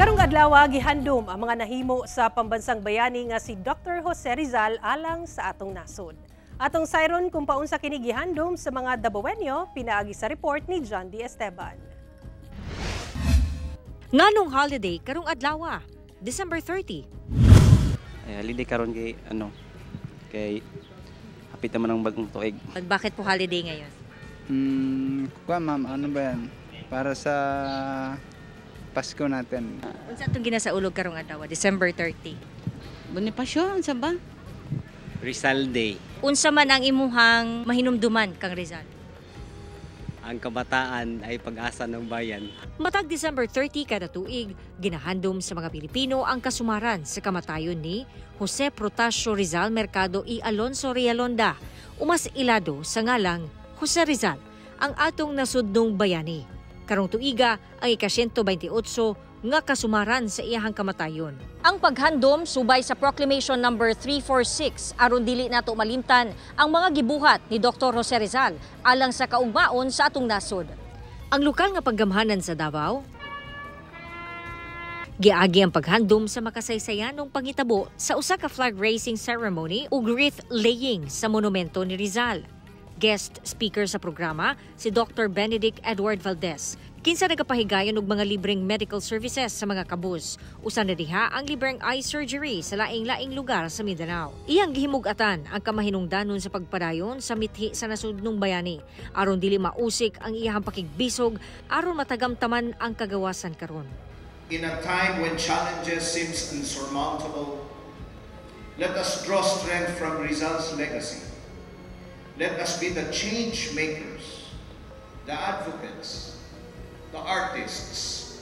Karong adlaw gihandom ang mga nahimo sa pambansang bayani nga si Dr. Jose Rizal alang sa atong nasod. Atong sayron kung paunsa kini gihandom sa mga Dabawenyo, pinaagi sa report ni John D. Esteban. Nganong holiday karong adlaw, December 30? Holiday karon kay hapit naman ang bagong tuig. Bakit po holiday ngayon? Ma'am, ano ba yan? Para sa Pasko natin. Unsa itong ginasaulog karong adlaw, December 30? Bonifacio, unsa ba? Rizal Day. Unsa man ang imuhang mahinumduman kang Rizal? Ang kabataan ay pag-asa ng bayan. Matag December 30 kada tuig, ginahandom sa mga Pilipino ang kasumaran sa kamatayon ni Jose Protasio Rizal Mercado y Alonso Rialonda, umas ilado sa ngalang Jose Rizal, ang atong nasudnong bayani. Karong tuiga ang ika-128 nga kasumaran sa iyahang kamatayon. Ang paghandom subay sa Proclamation number 346 aron dili nato malimtan ang mga gibuhat ni Dr. Jose Rizal alang sa kaugmaon sa atong nasod. Ang lokal nga panggamhanan sa Davao giagi ang paghandom sa makasaysayanong panghitabo sa usa ka flag raising ceremony ug wreath laying sa monumento ni Rizal. Guest speaker sa programa si Dr. Benedict Edward Valdez. Kinsa nagapahigayon og mga libreng medical services sa mga kabus. Usa na diha ang libreng eye surgery sa laing-laing lugar sa Mindanao. Iyang gihimug-atan ang kamahinungdanon sa pagpadayon sa mithi sa nasudnong bayani aron dili mausik ang iyahang pakigbisog aron matagamtaman ang kagawasan karon. In a time when challenges seems insurmountable, let us draw strength from Rizal's legacy. Let us be the change makers, the advocates, the artists,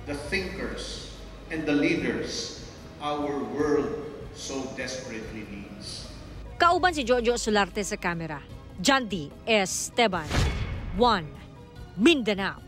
the thinkers, and the leaders our world so desperately needs. Kauban si Jojo Solarte sa kamera. John D. Esteban. 1. Mindanao.